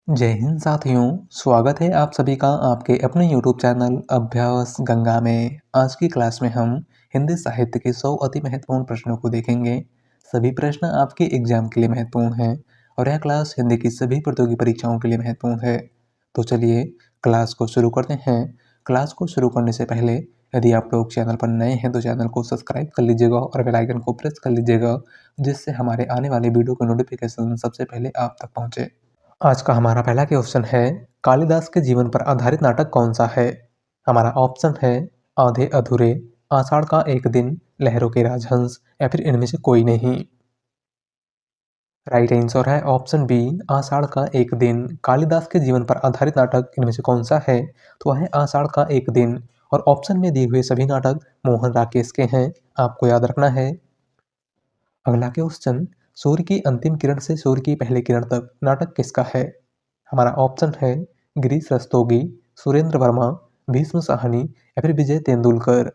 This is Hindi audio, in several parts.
जय हिंद साथियों, स्वागत है आप सभी का आपके अपने YouTube चैनल अभ्यास गंगा में। आज की क्लास में हम हिंदी साहित्य के 100 अति महत्वपूर्ण प्रश्नों को देखेंगे। सभी प्रश्न आपके एग्जाम के लिए महत्वपूर्ण हैं और यह क्लास हिंदी की सभी प्रतियोगी परीक्षाओं के लिए महत्वपूर्ण है। तो चलिए क्लास को शुरू करते हैं। क्लास को शुरू करने से पहले यदि आप लोग चैनल पर नए हैं तो चैनल को सब्सक्राइब कर लीजिएगा और बेल आइकन को प्रेस कर लीजिएगा, जिससे हमारे आने वाले वीडियो का नोटिफिकेशन सबसे पहले आप तक पहुंचे। आज का हमारा पहला क्वेश्चन है, कालिदास के जीवन पर आधारित नाटक कौन सा है? हमारा ऑप्शन है आधे अधूरे, आषाढ़ का एक दिन, लहरों के राजहंस या फिर इनमें से कोई नहीं। राइट आंसर है ऑप्शन बी, आषाढ़ का एक दिन। कालिदास के जीवन पर आधारित नाटक इनमें से कौन सा है? तो वह है आषाढ़ का एक दिन। और ऑप्शन में दिए हुए सभी नाटक मोहन राकेश के हैं, आपको याद रखना है। अगला क्वेश्चन, सूर्य की अंतिम किरण से सूर्य की पहली किरण तक नाटक किसका है? हमारा ऑप्शन है गिरीश रस्तोगी, सुरेंद्र वर्मा, भीष्म साहनी या फिर विजय तेंदुलकर।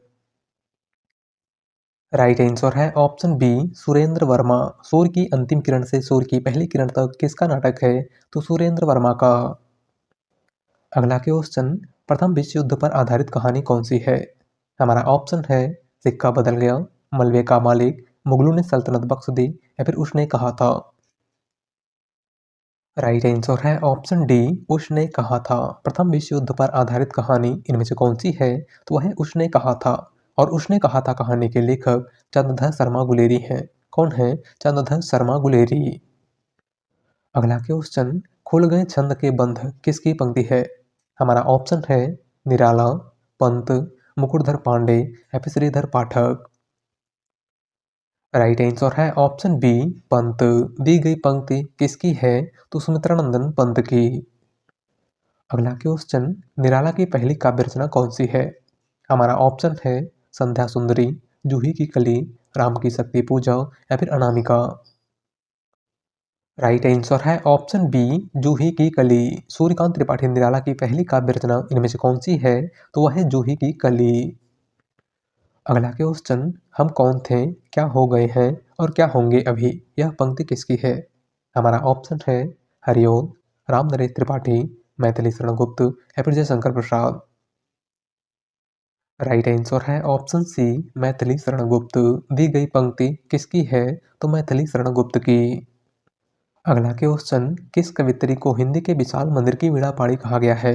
राइट आंसर है ऑप्शन बी, सुरेंद्र वर्मा। सूर्य की अंतिम किरण से सूर्य की पहली किरण तक किसका नाटक है? तो सुरेंद्र वर्मा का। अगला क्वेश्चन, प्रथम विश्व युद्ध पर आधारित कहानी कौन सी है? हमारा ऑप्शन है सिक्का बदल गया, मलबे का मालिक, मुगलों ने सल्तनत बख्श दी या फिर उसने कहा था। राइट आंसर है ऑप्शन डी, उसने कहा था। प्रथम विश्व युद्ध पर आधारित कहानी इनमें से कौन सी है? तो वह उसने कहा था। और उसने कहा था कहानी के लेखक चंद्रधर शर्मा गुलेरी हैं। कौन है? चंद्रधर शर्मा गुलेरी। अगला क्वेश्चन, खुल गए छंद के बंध किसकी पंक्ति है? हमारा ऑप्शन है निराला, पंत, मुकुटधर पांडे या फिर श्रीधर पाठक। राइट आंसर है ऑप्शन बी, पंत। दी गई पंक्ति किसकी है? तो सुमित्रानंदन पंत की। अगला क्वेश्चन, निराला की पहली काव्य रचना कौन सी है? हमारा ऑप्शन है संध्या सुंदरी, जूही की कली, राम की शक्ति पूजा या फिर अनामिका। राइट आंसर है ऑप्शन बी, जूही की कली। सूर्यकांत त्रिपाठी निराला की पहली काव्य रचना इनमें से कौन सी है? तो वह है जूही की कली। अगला क्वेश्चन, हम कौन थे, क्या हो गए हैं और क्या होंगे अभी, यह पंक्ति किसकी है? हमारा ऑप्शन है हरिओम, राम नरेश त्रिपाठी, मैथिली शरण गुप्त या फिर जयशंकर प्रसाद। राइट आंसर है ऑप्शन सी, मैथिली शरण गुप्त। दी गई पंक्ति किसकी है? तो मैथिली शरण गुप्त की। अगला क्वेश्चन, किस कवियत्री को हिंदी के विशाल मंदिर की वीणा पाड़ी कहा गया है?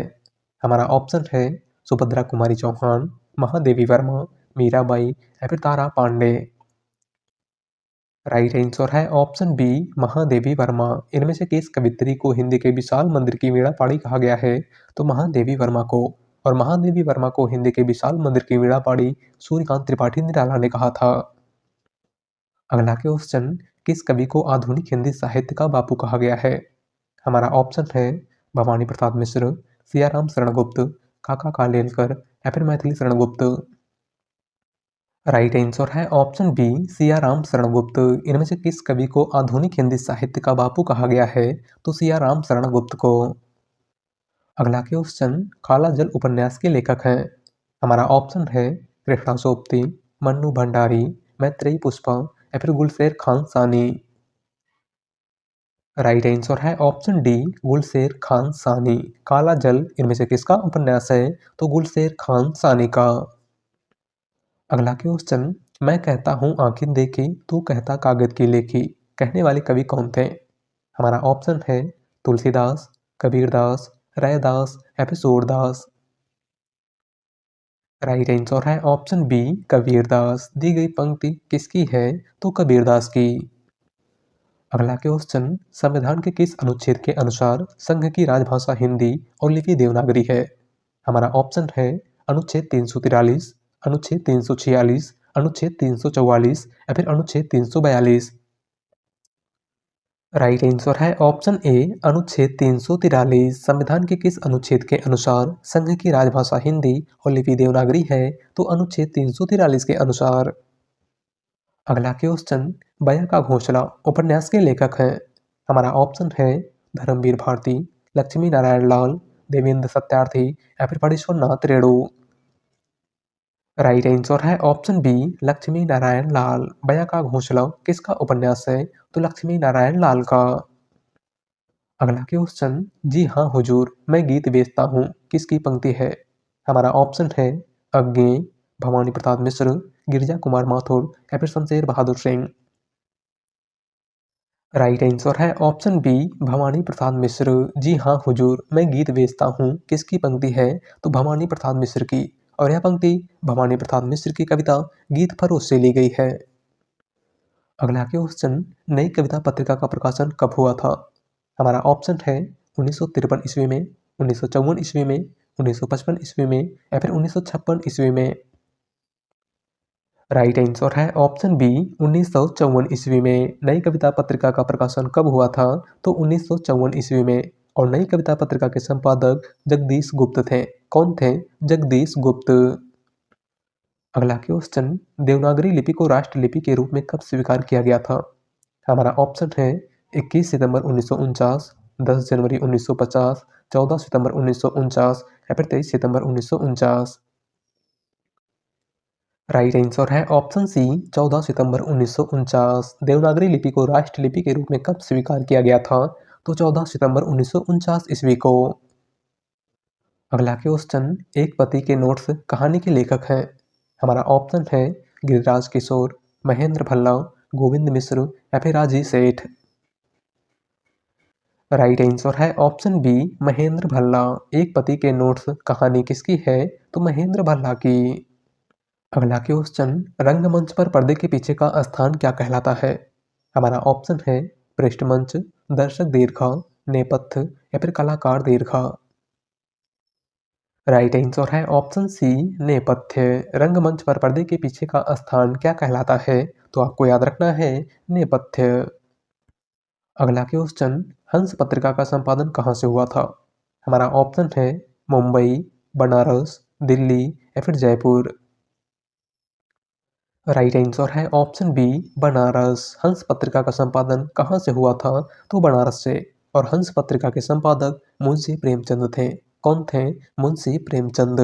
हमारा ऑप्शन है सुभद्रा कुमारी चौहान, महादेवी वर्मा, मीराबाई या फिर तारा पांडे। राइट आंसर है ऑप्शन बी, महादेवी वर्मा। इनमें से किस कवियत्री को हिंदी के विशाल मंदिर की वीणा पाड़ी कहा गया है? तो महादेवी वर्मा को। और महादेवी वर्मा को हिंदी के विशाल मंदिर की वीणा पाड़ी सूर्यकांत त्रिपाठी निराला ने कहा था। अगला क्वेश्चन, किस कवि को आधुनिक हिंदी साहित्य का बापू कहा गया है? हमारा ऑप्शन है भवानी प्रसाद मिश्र, सियाराम शरणगुप्त, काका कालेलकर या फिर मैथिली शरणगुप्त। राइट आंसर है ऑप्शन बी, सियाराम शरणगुप्त। इनमें से किस कवि को आधुनिक हिंदी साहित्य का बापू कहा गया है? तो सियाराम शरणगुप्त को। अगला क्वेश्चन, काला जल उपन्यास के लेखक हैं? हमारा ऑप्शन है कृष्णा सोपती, मन्नू भंडारी, मैत्रेयी पुष्पा या फिर गुलशेर खान सानी। राइट आंसर है ऑप्शन डी, गुलशेर खान सानी। काला जल इनमें से किसका उपन्यास है? तो गुलशेर खान सानी का। अगला क्वेश्चन, मैं कहता हूँ आंखें देखी, तू कहता कागज की लेखी, कहने वाले कवि कौन थे? हमारा ऑप्शन है तुलसीदास, कबीरदास, रैदास या फिर सूरदास। राइट आंसर है ऑप्शन बी, कबीरदास। दी गई पंक्ति किसकी है? तो कबीरदास की। अगला क्वेश्चन, संविधान के किस अनुच्छेद के अनुसार संघ की राजभाषा हिंदी और लिपि देवनागरी है? हमारा ऑप्शन है अनुच्छेद 343, अनुच्छेद 346, अनुच्छेद 344 या फिर अनुच्छेद 342। राइट आंसर है ऑप्शन ए, अनुच्छेद 343। संविधान के किस अनुच्छेद के अनुसार संघ की राजभाषा हिंदी और लिपि देवनागरी है? तो अनुच्छेद 343 के अनुसार। अगला क्वेश्चन, बया का घोंसला उपन्यास के लेखक हैं? हमारा ऑप्शन है धर्मवीर भारती, लक्ष्मी नारायण लाल, देवेंद्र सत्यार्थी या फिर परेश्वर नाथ रेणु। राइट आंसर है ऑप्शन बी, लक्ष्मी नारायण लाल। बया का घोंसला किसका उपन्यास है? तो लक्ष्मी नारायण लाल का। अगला क्वेश्चन, जी हाँ हुजूर मैं गीत बेचता हूँ किसकी पंक्ति है? हमारा ऑप्शन है अज्ञे, भवानी प्रसाद मिश्र, गिरजा कुमार माथुर या फिर शमशेर बहादुर सिंह। राइट आंसर है ऑप्शन बी, भवानी प्रसाद मिश्र। जी हाँ हुजूर मैं गीत बेचता हूँ किसकी पंक्ति है? तो भवानी प्रसाद मिश्र की। और यह पंक्ति भवानी प्रसाद मिश्र की कविता गीत फरोश से ली गई है। अगला क्वेश्चन, नई कविता पत्रिका का प्रकाशन कब हुआ था? हमारा ऑप्शन है 1953 ईस्वी में, 1954 ईस्वी में, 1955 ईस्वी में या फिर 1956 ईस्वी में। राइट आंसर है ऑप्शन बी, 1954 ईस्वी में। नई कविता पत्रिका का प्रकाशन कब हुआ था? तो 1954 ईस्वी में। और नई कविता पत्रिका के संपादक जगदीश गुप्त थे। कौन थे? जगदीश गुप्त। अगला क्वेश्चन, देवनागरी लिपि को राष्ट्रलिपि के रूप में कब स्वीकार किया गया था? हमारा ऑप्शन है 21 सितंबर 1949, 10 जनवरी 1950, 14 सितंबर 1949 या फिर 23 सितंबर 1949। राइट आंसर है ऑप्शन सी, 14 सितंबर 1949। देवनागरी लिपि को राष्ट्रलिपि के रूप में कब स्वीकार किया गया था? तो 14 सितंबर 1949 ईस्वी को। अगला क्वेश्चन, एक पति के नोट्स कहानी के लेखक हैं? हमारा ऑप्शन है गिरिराज किशोर, महेंद्र भल्ला, गोविंद मिश्र या फिर राजीव सेठ। राइट आंसर है ऑप्शन बी, महेंद्र भल्ला। एक पति के नोट्स कहानी किसकी है? तो महेंद्र भल्ला की। अगला क्वेश्चन, रंगमंच पर पर्दे के पीछे का स्थान क्या कहलाता है? हमारा ऑप्शन है पृष्ठमंच, दर्शक दीर्घा, नेपथ्य या फिर कलाकार दीर्घा। राइट आंसर है ऑप्शन सी, नेपथ्य। रंगमंच पर पर्दे के पीछे का स्थान क्या कहलाता है? तो आपको याद रखना है नेपथ्य। अगला क्वेश्चन, हंस पत्रिका का संपादन कहाँ से हुआ था? हमारा ऑप्शन है मुंबई, बनारस, दिल्ली या फिर जयपुर। राइट आंसर है ऑप्शन बी, बनारस। हंस पत्रिका का संपादन कहाँ से हुआ था? तो बनारस से। और हंस पत्रिका के संपादक मुंशी प्रेमचंद थे। कौन थे? मुंशी प्रेमचंद।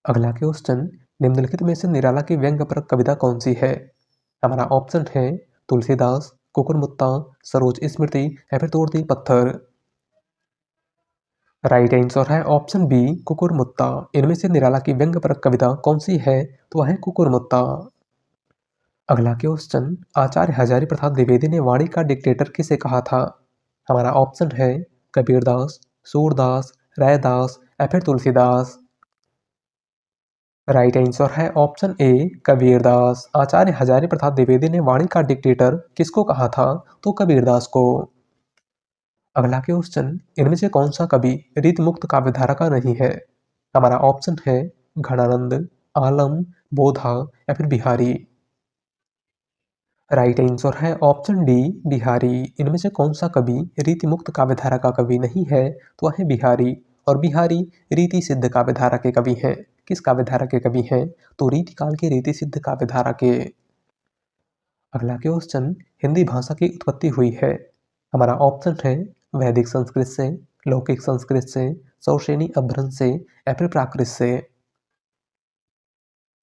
अगला क्वेश्चन, निम्नलिखित में से निराला की व्यंग्यपरक कविता कौन सी है? हमारा ऑप्शन है तुलसीदास, कुकुरमुत्ता, सरोज स्मृति या फिर तोड़ती पत्थर। राइट आंसर है ऑप्शन बी, कुकुरमुत्ता। इनमें से निराला की व्यंग्यपरक कविता कौन सी है? तो वह है कुकुरमुत्ता। अगला क्वेश्चन, आचार्य हजारी प्रसाद द्विवेदी ने वाणी का डिक्टेटर किसे कहा था? हमारा ऑप्शन है कबीरदास, सूरदास, रैदास या फिर तुलसीदास। राइट आंसर है ऑप्शन ए, कबीरदास। आचार्य हजारी प्रसाद द्विवेदी ने वाणी का डिक्टेटर किसको कहा था? तो कबीरदास को। अगला क्वेश्चन, इनमें से कौन सा कवि रीतमुक्त काव्यधारा का नहीं है? हमारा ऑप्शन है घनानंद, आलम, बोधा या फिर बिहारी। राइट आंसर है ऑप्शन डी, बिहारी। इनमें से कौन सा कवि रीतिमुक्त काव्यधारा का कवि नहीं है? तो वह है बिहारी। और बिहारी रीति सिद्ध काव्यधारा के कवि हैं। किस काव्यधारा के कवि हैं? तो रीतिकाल के रीति सिद्ध काव्यधारा के। अगला क्वेश्चन, हिंदी भाषा की उत्पत्ति हुई है? हमारा ऑप्शन है वैदिक संस्कृत से, लौकिक संस्कृत से, सौशेनी अपभ्रंश से या फिर प्राकृत से।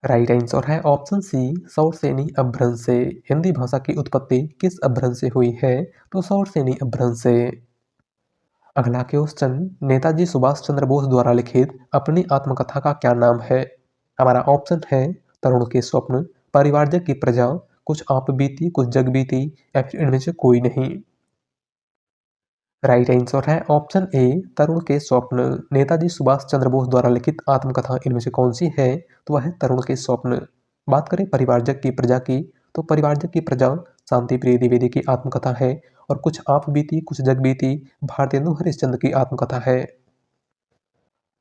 राइट आंसर है ऑप्शन सी, सौरसेनी अपभ्रंश से। हिंदी भाषा की उत्पत्ति किस अपभ्रंश से हुई है? तो सौरसेनी अपभ्रंश से। अगला क्वेश्चन, नेताजी सुभाष चंद्र बोस द्वारा लिखित अपनी आत्मकथा का क्या नाम है? हमारा ऑप्शन है तरुण के स्वप्न, परिवारजक की प्रजा, कुछ आप बीती कुछ जग बीती या फिर इनमें से कोई नहीं। राइट आंसर है ऑप्शन ए, तरुण के स्वप्न। नेताजी सुभाष चंद्र बोस द्वारा लिखित आत्मकथा इनमें से कौन सी है? तो वह है तरुण के स्वप्न। बात करें परिवारजक की प्रजा की, तो परिवारजक की प्रजा शांति प्रिय द्विवेदी की आत्मकथा है। और कुछ आप बीती कुछ जग बीती भारतेंदु हरिश्चंद्र की आत्मकथा है।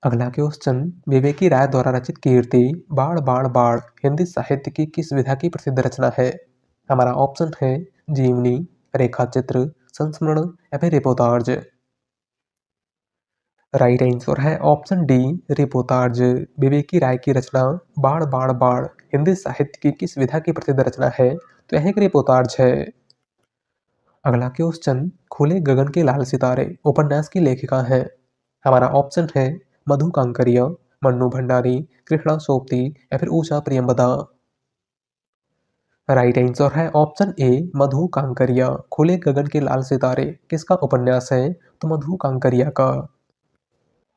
अगला क्वेश्चन, विवेकी राय द्वारा रचित कीर्ति बाण बाण बाण हिंदी साहित्य की किस विधा की प्रसिद्ध रचना है? हमारा ऑप्शन है जीवनी, रेखाचित्र, संस्मरण या फिर रिपोर्टाज। राइट आंसर है ऑप्शन डी, रिपोर्टाज। विवेकी राय की रचना बाण बाण बाण हिंदी साहित्य की किस विधा की प्रसिद्ध रचना है? तो यह एक रिपोर्टाज है। अगला क्वेश्चन, खुले गगन के लाल सितारे उपन्यास की लेखिका है? हमारा ऑप्शन है मधु कांकरिया, मन्नू भंडारी, कृष्णा सोपती या फिर उषा प्रियंवदा। राइट आंसर है ऑप्शन ए मधु कांकरिया। खुले गगन के लाल सितारे किसका उपन्यास है? तो मधु कांकरिया का।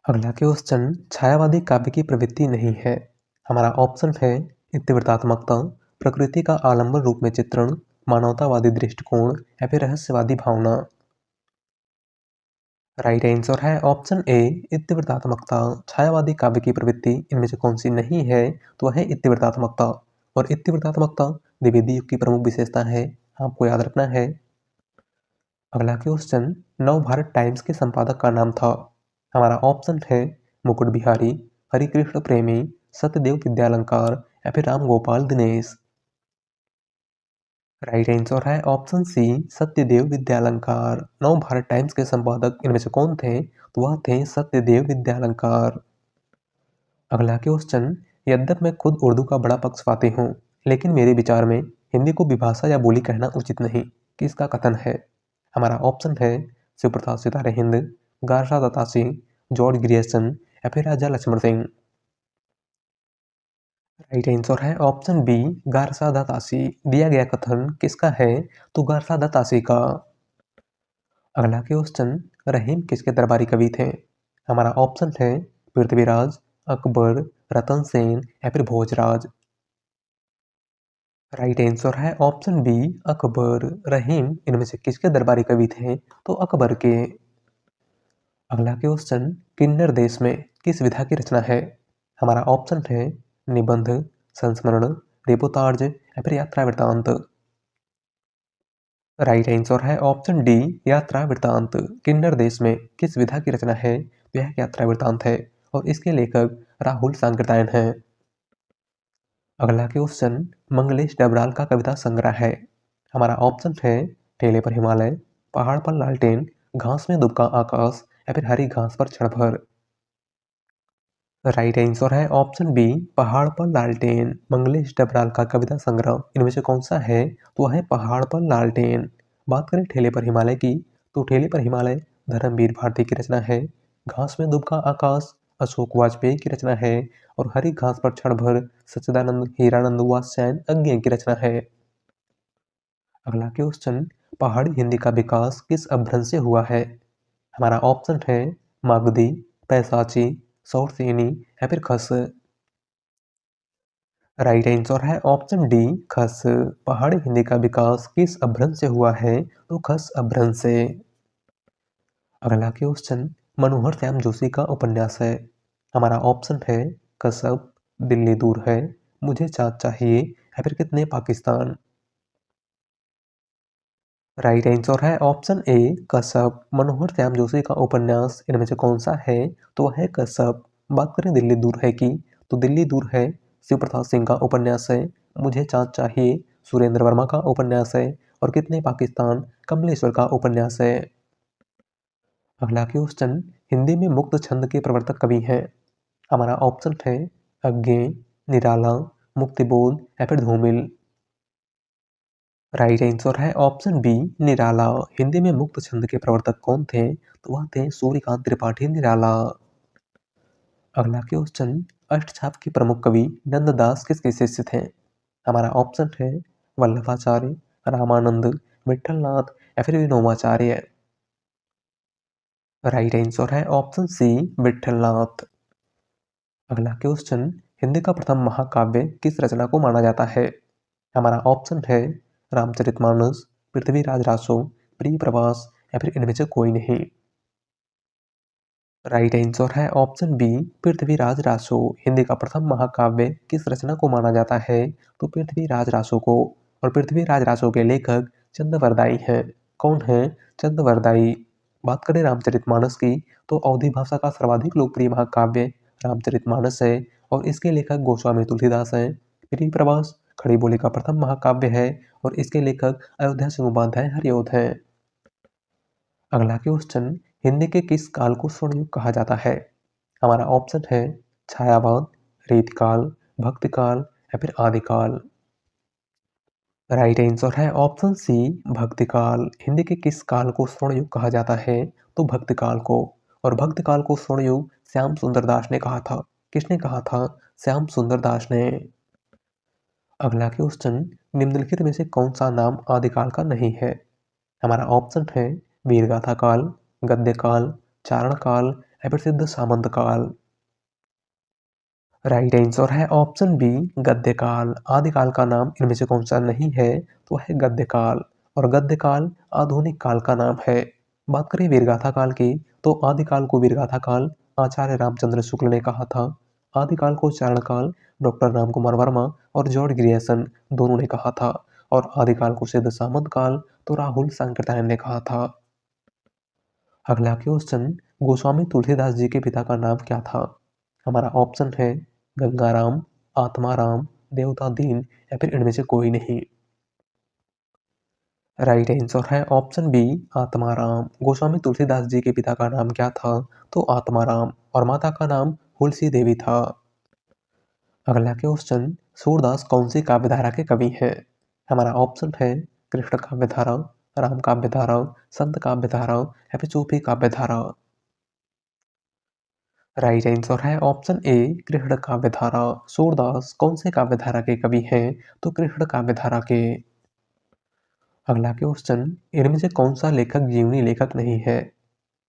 अगला क्वेश्चन, छायावादी काव्य की प्रवृत्ति नहीं है। हमारा ऑप्शन है इत्तेवृत्तात्मकता, प्रकृति का आलंबन रूप में चित्रण, मानवतावादी दृष्टिकोण या फिर रहस्यवादी भावना। राइट आंसर है ऑप्शन ए इत्तेवृत्तात्मकता। छायावादी काव्य की प्रवृत्ति इनमें से कौन सी नहीं है? तो वह है इत्तेवृत्तात्मकता। और इत्तेवृत्तात्मकता द्विवेदी युग की प्रमुख विशेषता है, आपको याद रखना है। अगला क्वेश्चन, नवभारत टाइम्स के संपादक का नाम था। हमारा ऑप्शन है मुकुट बिहारी, हरिकृष्ण प्रेमी, सत्यदेव विद्यालंकार या फिर राम गोपाल दिनेश। राइट आंसर है ऑप्शन सी सत्यदेव विद्यालंकार। नवभारत टाइम्स के संपादक इनमें से कौन थे? तो वह थे सत्यदेव विद्यालंकार। अगला क्वेश्चन, यद्यप मैं खुद उर्दू का बड़ा पक्षपाती हूँ, लेकिन मेरे विचार में हिंदी को विभाषा या बोली कहना उचित नहीं, किसका कथन है? हमारा ऑप्शन है शिव प्रताप सितारे हिंद, गारशा दत्ता सिंह, जॉर्ज ग्रियर्सन या फिर राजा लक्ष्मण सिंह। राइट आंसर है ऑप्शन बी गारशा दत्तासी। दिया गया कथन किसका है? तो गारशा दत्तासी का। अगला क्वेश्चन, रहीम किसके दरबारी कवि थे? हमारा ऑप्शन है पृथ्वीराज, अकबर, रतन सेन या फिर भोजराज। राइट आंसर है ऑप्शन बी अकबर। रहीम इनमें से किसके दरबारी कवि थे? तो अकबर के। अगला क्वेश्चन, किन्नर देश में किस विधा की रचना है? हमारा ऑप्शन है निबंध, संस्मरण, रिपोर्ताज या फिर यात्रा वृत्तांत। राइट आंसर है ऑप्शन डी यात्रा वृत्तांत। किन्नर देश में किस विधा की रचना है? यह यात्रा वृत्तांत है और इसके लेखक राहुल सांकृत्यायन हैं। अगला क्वेश्चन, मंगलेश डबराल का कविता संग्रह है। हमारा ऑप्शन है ठेले पर हिमालय, पहाड़ पर लालटेन, घास में दुबका आकाश या फिर हरी घास पर क्षण भर। राइट आंसर है ऑप्शन बी पहाड़ पर लालटेन। मंगलेश डबराल का कविता संग्रह इनमें से कौन सा है? तो वह है पहाड़ पर लालटेन। बात करें ठेले पर हिमालय की, तो ठेले पर हिमालय धर्मवीर भारती की रचना है। घास में दुबका आकाश अशोक वाजपेयी की रचना है और हरी घास पर क्षण भर सच्चिदानंद हीरानंद वात्स्यायन अज्ञेय की रचना है। अगला क्वेश्चन, पहाड़ी हिंदी का विकास किस अपभ्रंश से हुआ है? हमारा ऑप्शन है मागधी, पैसाची, सौरसेनी या फिर खस। राइट आंसर है ऑप्शन डी खस। पहाड़ी हिंदी का विकास किस अपभ्रंश से हुआ है? तो खस अपभ्रंश से। अगला क्वेश्चन, मनोहर श्याम जोशी का उपन्यास है। हमारा ऑप्शन है कसब, दिल्ली दूर है, मुझे चाँद चाहिए या फिर कितने पाकिस्तान। राइट आंसर है ऑप्शन ए कसब। मनोहर श्याम जोशी का उपन्यास इनमें से कौन सा है? तो वह है कसब। बात करें दिल्ली दूर है की, तो दिल्ली दूर है शिव प्रताप सिंह का उपन्यास है। मुझे चाँद चाहिए सुरेंद्र वर्मा का उपन्यास है और कितने पाकिस्तान कमलेश्वर का उपन्यास है। अगला क्वेश्चन, हिंदी में मुक्त छंद के प्रवर्तक कवि हैं। हमारा ऑप्शन है अज्ञे, निराला, मुक्तिबोध या फिर धूमिल। राइट आंसर है ऑप्शन बी निराला। हिंदी में मुक्त छंद के प्रवर्तक कौन थे? तो वह थे सूर्यकांत त्रिपाठी निराला। अगला क्वेश्चन, अष्टछाप के प्रमुख कवि नंददास किसके शिष्य थे? हमारा ऑप्शन है वल्लभाचार्य, रामानंद, विठलनाथ या फिर विनोबाचार्य। राइट आंसर है ऑप्शन सी विठलनाथ। अगला क्वेश्चन, हिंदी का प्रथम महाकाव्य किस रचना को माना जाता है? हमारा ऑप्शन है रामचरितमानस, पृथ्वीराज रासो, प्रिय प्रवास या फिर इनमें से कोई नहीं। राइट आंसर है ऑप्शन बी पृथ्वीराज रासो। हिंदी का प्रथम महाकाव्य किस रचना को माना जाता है? तो पृथ्वीराज रासो को। और पृथ्वीराज रासो के लेखक चंदवरदाई हैं। कौन है? चंदवरदाई। बात करें रामचरितमानस की, तो अवधी भाषा का सर्वाधिक लोकप्रिय महाकाव्य रामचरितमानस है और इसके लेखक गोस्वामी तुलसीदास हैं। प्रिय प्रवास खड़ी बोली का प्रथम महाकाव्य है और इसके लेखक अयोध्या सिंह उपाध्याय हरिऔध हैं। अगला क्वेश्चन, हिंदी के किस काल को स्वर्ण युग कहा जाता है? हमारा ऑप्शन है छायावाद, रीतकाल, भक्तिकाल या फिर आदिकाल। राइट आंसर है ऑप्शन सी भक्तिकाल। हिंदी के किस काल को स्वर्ण युग कहा जाता है? तो भक्तिकाल को। और भक्तिकाल को स्वर्ण युग श्याम सुंदर दास ने कहा था। किसने कहा था? श्याम सुंदर दास ने। अगला क्वेश्चन, निम्नलिखित में से कौन सा नाम आदिकाल का नहीं है? हमारा ऑप्शन है वीरगाथा काल, गद्य काल, चारण काल या फिर सिद्ध सामंत काल। राइट आंसर है ऑप्शन बी, गद्य काल। आदिकाल का नाम इनमें से कौन सा नहीं है? तो है गद्य काल। और गद्य काल आधुनिक काल का नाम है। बात करें वीरगाथा काल की, तो आदिकाल को वीरगाथा काल आचार्य रामचंद्र शुक्ल ने कहा था। आदिकाल को चारण काल डॉक्टर रामकुमार वर्मा और जॉर्ज ग्रियर्सन दोनों ने कहा था। और आदिकाल को सिद्ध सामंत काल तो राहुल सांकृत्यायन ने कहा था। अगला क्वेश्चन, गोस्वामी तुलसीदास जी के पिता का नाम क्या था? हमारा ऑप्शन है गंगाराम, आत्माराम, देवता दीन या फिर इनमें से कोई नहीं। राइट आंसर है ऑप्शन बी, आत्माराम। गोस्वामी तुलसीदास जी के पिता का नाम क्या था? तो आत्माराम। और माता का नाम तुलसी देवी था। अगला क्वेश्चन, सूरदास कौन सी काव्यधारा के कवि हैं? हमारा ऑप्शन है कृष्ण काव्यधारा, राम काव्यधारा, संत काव्यधारा या फिर सूफी काव्यधारा। राइट आंसर है ऑप्शन ए, कृष्ण काव्यधारा। सूरदास कौन से काव्यधारा के कवि हैं? तो कृष्ण काव्यधारा के। अगला क्वेश्चन, इनमें से कौन सा लेखक जीवनी लेखक नहीं है?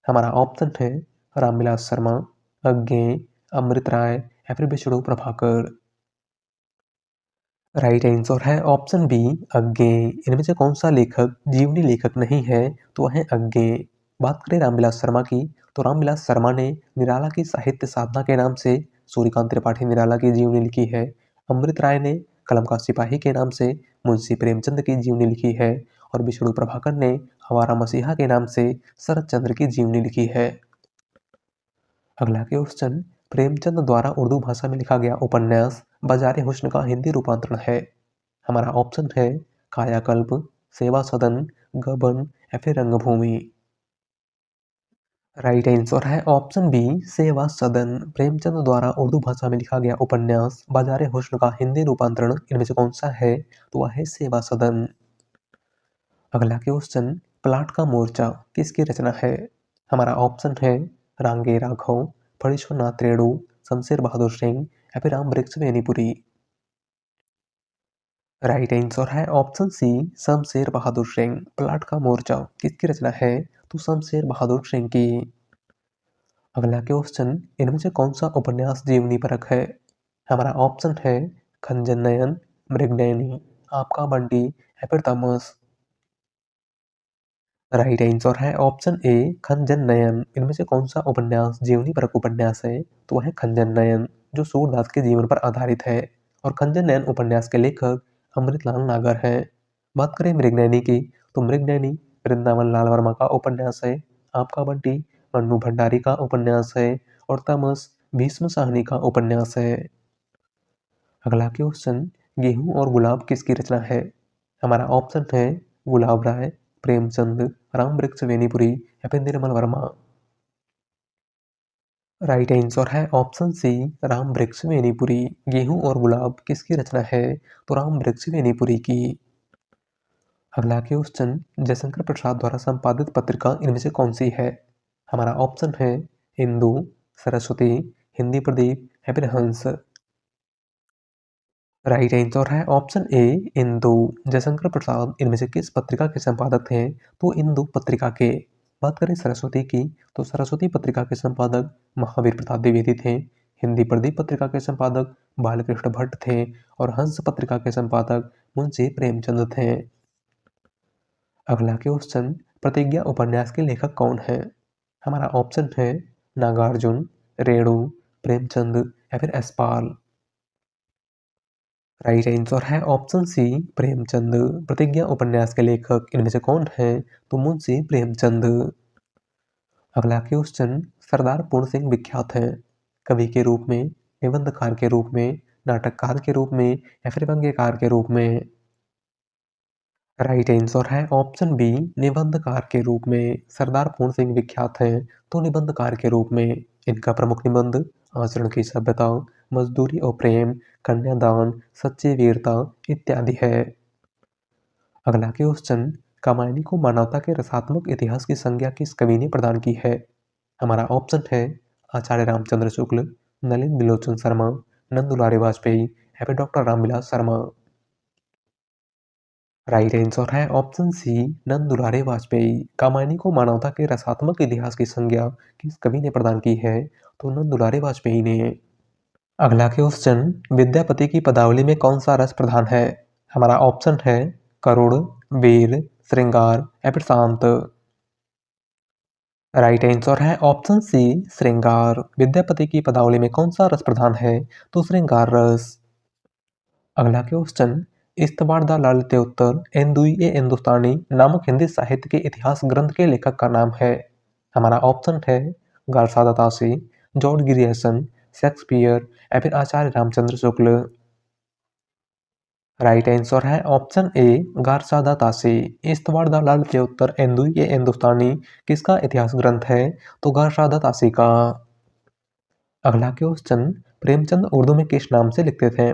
हमारा ऑप्शन है रामविलास शर्मा, अज्ञेय, अमृत राय या फिर विष्णु प्रभाकर। राइट आंसर है ऑप्शन बी, अज्ञेय। इनमें से कौन सा लेखक जीवनी लेखक नहीं है? तो है अज्ञेय। बात करें रामविलास शर्मा की, तो रामविलास शर्मा ने निराला की साहित्य साधना के नाम से सूर्यकांत त्रिपाठी निराला की जीवनी लिखी है। अमृत राय ने कलम का सिपाही के नाम से मुंशी प्रेमचंद की जीवनी लिखी है। और विष्णु प्रभाकर ने हमारा मसीहा के नाम से शरत चंद्र की जीवनी लिखी है। अगला क्वेश्चन, प्रेमचंद द्वारा उर्दू भाषा में लिखा गया उपन्यास बाजारे हुस्न का हिंदी रूपांतरण है? हमारा ऑप्शन है कायाकल्प, सेवा सदन, गबन या फिर रंगभूमि। राइट आंसर है ऑप्शन बी, सेवा सदन। प्रेमचंद द्वारा उर्दू भाषा में लिखा गया उपन्यास बाजारे हुस्न का हिंदी रूपांतरण इनमें से कौन सा है? तो वह है सेवा सदन। अगला क्वेश्चन, प्लाट का मोर्चा किसकी रचना है? हमारा ऑप्शन है रांगे राघव, फणीश्वरनाथ रेणु, शमशेर बहादुर सिंह या फिर राम वृक्ष वेनीपुरी। राइट आंसर है ऑप्शन सी, शमशेर बहादुर सिंह। प्लाट का मोर्चा किसकी रचना है? तो शमशेर बहादुर सिंह की। अगला क्वेश्चन, इनमें से कौन सा उपन्यास जीवनी परक है? हमारा ऑप्शन है खंजन नयन, मृगनयनी, आपका बंटी या फिर तमस। राइट आंसर है ऑप्शन ए, खंजन नयन। इनमें से कौन सा उपन्यास जीवनी परक उपन्यास है? तो वह है खंजन नयन, जो सूरदास के जीवन पर आधारित है। और खंजन नयन उपन्यास के लेखक अमृतलाल नागर हैं। बात करें मृगनयनी की, तो मृगनयनी वृंदावन लाल वर्मा का उपन्यास है। आपका बंटी मन्नू भंडारी का उपन्यास है। और तमस भीष्म साहनी का उपन्यास है। अगला क्वेश्चन, गेहूं और गुलाब किसकी रचना है? हमारा ऑप्शन है गुलाब राय, प्रेमचंद, राम वृक्ष वेनीपुरी या फिर निर्मल वर्मा। राइट आंसर है ऑप्शन सी, राम वृक्ष वेनीपुरी। गेहूं और गुलाब किसकी रचना है? तो राम वृक्ष वेनीपुरी की। अगला क्वेश्चन, जयशंकर प्रसाद द्वारा संपादित पत्रिका इनमें से कौन सी है? हमारा ऑप्शन है हिंदू, सरस्वती, हिंदी प्रदीप या फिर हंस। राइट आंसर है ऑप्शन ए, इंदु। जयशंकर प्रसाद इनमें से किस पत्रिका के संपादक थे? तो इंदु पत्रिका के। बात करें सरस्वती की, तो सरस्वती पत्रिका के संपादक महावीर प्रताप द्विवेदी थे। हिंदी प्रदीप पत्रिका के संपादक बालकृष्ण भट्ट थे। और हंस पत्रिका के संपादक मुंशी प्रेमचंद थे। अगला क्वेश्चन, प्रतिज्ञा उपन्यास के लेखक कौन है? हमारा ऑप्शन है नागार्जुन, रेणु, प्रेमचंद या फिर यशपाल। राइट आंसर है ऑप्शन सी, प्रेमचंद। प्रतिज्ञा उपन्यास के लेखक इनमें से कौन है? तो मुंशी प्रेमचंद। अगला क्वेश्चन, सरदार पूर्ण सिंह विख्यात हैं कवि के रूप में, निबंधकार के रूप में, नाटककार के रूप में या फिर व्यंग्यकार के रूप में? राइट आंसर है ऑप्शन बी, निबंधकार के रूप में। सरदार पूर्ण सिंह विख्यात हैं तो निबंधकार के रूप में। इनका प्रमुख निबंध आचरण की सभ्यता, मजदूरी और प्रेम, कन्यादान, सच्ची वीरता इत्यादि है। अगला क्वेश्चन, कामायनी को मानवता के रसात्मक इतिहास की संज्ञा किस कवि ने प्रदान की है? हमारा ऑप्शन है आचार्य रामचंद्र शुक्ल, नलिन बिलोचन शर्मा, नंदुलारे वाजपेयी या फिर doctor Ramvilas Sharma. Right answer है ऑप्शन सी नंद दुलारे वाजपेयी। कामायनी को मानवता के रसात्मक इतिहास की संज्ञा किस कवि ने प्रदान की है? तो नंद दुलारे वाजपेयी ने। अगला क्वेश्चन, विद्यापति की पदावली में कौन सा रस प्रधान है? हमारा ऑप्शन है करुण, वीर, श्रृंगार या फिर शांत। राइट आंसर है ऑप्शन सी श्रृंगार। विद्यापति की पदावली में कौन सा रस प्रधान है? तो श्रृंगार रस। अगला क्वेश्चन, इस्तबाड़ द ललितोत्तर एन हिंदुस्तानी नामक हिंदी साहित्य के इतिहास ग्रंथ के लेखक का नाम है? हमारा ऑप्शन है Garcin de Tassy, George Grierson, Shakespeare या फिर आचार्य रामचंद्र शुक्ल। राइट आंसर है ऑप्शन ए गारसादा तासी। इस्तबाड़ द ललितोत्तर एन हिंदुस्तानी किसका इतिहास ग्रंथ है? तो गारसादा तासी का। अगला क्वेश्चन, प्रेमचंद उर्दू में किस नाम से लिखते थे?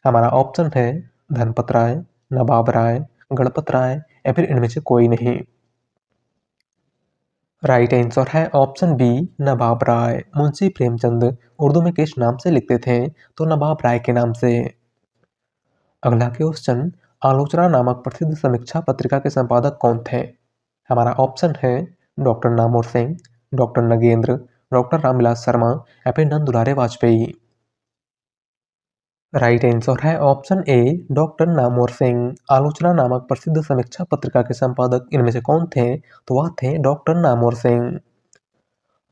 हमारा ऑप्शन है धनपत राय, नवाब राय, गणपत राय या फिर इनमें से कोई नहीं। राइट आंसर है ऑप्शन बी नवाब राय। मुंशी प्रेमचंद उर्दू में किस नाम से लिखते थे? तो नवाब राय के नाम से। अगला क्वेश्चन, आलोचना नामक प्रसिद्ध समीक्षा पत्रिका के संपादक कौन थे? हमारा ऑप्शन है doctor Namvar Singh, doctor Nagendra, doctor Ramvilas Sharma या फिर नंद दुलारे वाजपेयी। राइट आंसर है option A doctor Namvar Singh. आलोचना नामक प्रसिद्ध समीक्षा पत्रिका के संपादक इनमें से कौन थे? तो वह थे डॉक्टर नामोर सिंह।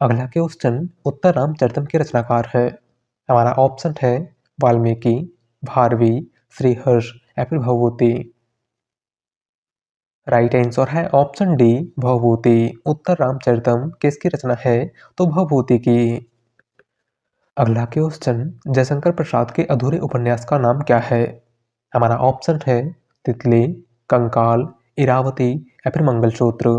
अगला क्वेश्चन, उत्तर रामचरितम के रचनाकार है? हमारा ऑप्शन है वाल्मीकि, भारवी, श्रीहर्ष या फिर भवभूति। राइट आंसर है ऑप्शन डी भवभूति। उत्तर रामचरितम किसकी रचना है? तो भवभूति की। अगला क्वेश्चन, जयशंकर प्रसाद के अधूरे उपन्यास का नाम क्या है? हमारा ऑप्शन है तितली, कंकाल, इरावती या फिर मंगलसूत्र।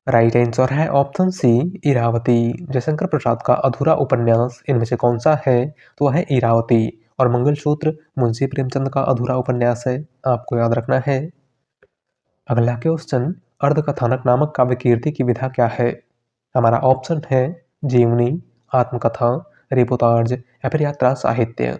राइट आंसर है ऑप्शन सी इरावती। जयशंकर प्रसाद का अधूरा उपन्यास इनमें से कौन सा है? तो वह है इरावती। और मंगलसूत्र मुंशी प्रेमचंद का अधूरा उपन्यास है, आपको याद रखना है। अगला क्वेश्चन, अर्धकथानक नामक काव्य कीर्ति की विधा क्या है? हमारा ऑप्शन है जीवनी, आत्मकथा, रिपोर्टाज या फिर यात्रा साहित्य।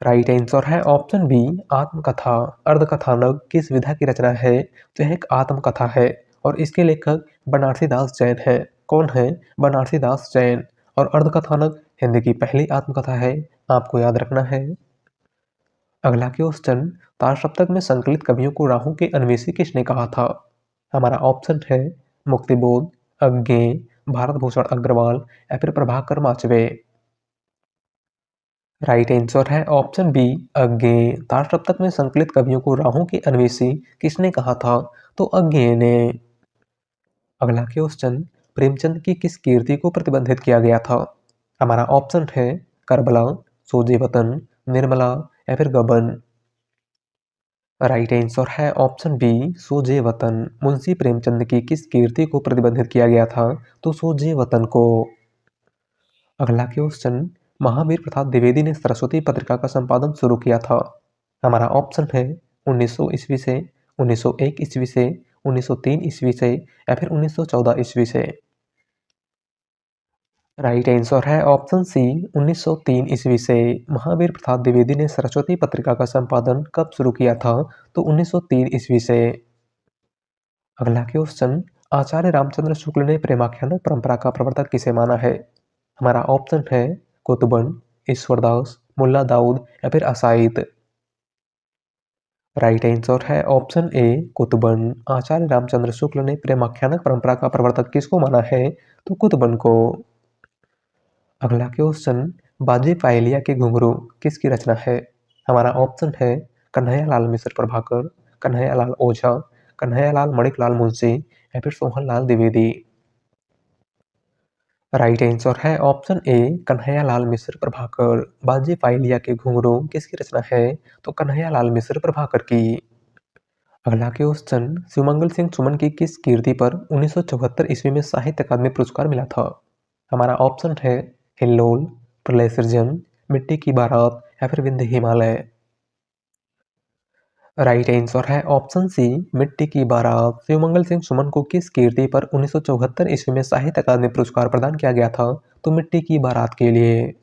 राइट आंसर है ऑप्शन बी आत्मकथा। अर्धकथानक किस विधा की रचना है? तो यह एक आत्मकथा है और इसके लेखक बनारसी दास जैन है। कौन है? बनारसी दास जैन। और अर्धकथानक हिंदी की पहली आत्मकथा है, आपको याद रखना है। अगला क्वेश्चन, तारसप्तक में संकलित कवियों को राहु के अन्वेषी किसने कहा था? हमारा ऑप्शन है मुक्तिबोध, अज्ञेय, भारत भूषण अग्रवाल या फिर प्रभाकर माचवे। राइट आंसर है ऑप्शन बी अज्ञेय। तारसप्तक में संकलित कवियों को राहु के अन्वेषी किसने कहा था? तो अज्ञेय ने। अगला क्वेश्चन, प्रेमचंद की किस कीर्ति को प्रतिबंधित किया गया था? हमारा ऑप्शन है करबला, सोजे वतन, निर्मला या फिर गबन। राइट आंसर है ऑप्शन बी सोजे वतन। मुंशी प्रेमचंद की किस कीर्ति को प्रतिबंधित किया गया था? तो सोजे वतन को। अगला क्वेश्चन, महावीर प्रसाद द्विवेदी ने सरस्वती पत्रिका का संपादन शुरू किया था? हमारा ऑप्शन है 1900 ईस्वी से, 1901 ईस्वी से, 1903 ईस्वी से या फिर 1914 ईस्वी से। राइट आंसर है ऑप्शन सी 1903 ईस्वी से। महावीर प्रसाद द्विवेदी ने सरस्वती पत्रिका का संपादन कब शुरू किया था? तो 1903 ईस्वी से। अगला क्वेश्चन, आचार्य रामचंद्र शुक्ल ने प्रेमाख्यान परंपरा का प्रवर्तक किसे माना है? हमारा ऑप्शन है कुतुबन, ईश्वरदास, मुल्ला दाऊद या फिर असाइद। राइट आंसर है ऑप्शन ए कुतुबन। आचार्य रामचंद्र शुक्ल ने प्रेमाख्यानक परंपरा का प्रवर्तक किसको माना है? तो कुतुबन को। अगला क्वेश्चन, बाजी पायलिया के घुंघरू किसकी रचना है? हमारा ऑप्शन है कन्हैयालाल मिश्र प्रभाकर, कन्हैयालाल ओझा, कन्हैयालाल मणिकलाल मुंशी या फिर सोहनलाल द्विवेदी। राइट आंसर है ऑप्शन ए कन्हैयालाल मिश्र प्रभाकर। बाजी पायलिया के घुंघरू किसकी रचना है? तो कन्हैयालाल मिश्र प्रभाकर की। अगला क्वेश्चन, शिवमंगल सिंह सुमन की किस कीर्ति पर 1974 ईस्वी में साहित्य अकादमी पुरस्कार मिला था? हमारा ऑप्शन है हिल्लोल, प्रलय सृजन, मिट्टी की बारात या फिर विंध्य हिमालय। राइट आंसर है ऑप्शन सी मिट्टी की बारात। शिवमंगल सिंह सुमन को किस कीर्ति पर 1974 ईस्वी में साहित्य अकादमी पुरस्कार प्रदान किया गया था? तो मिट्टी की बारात के लिए।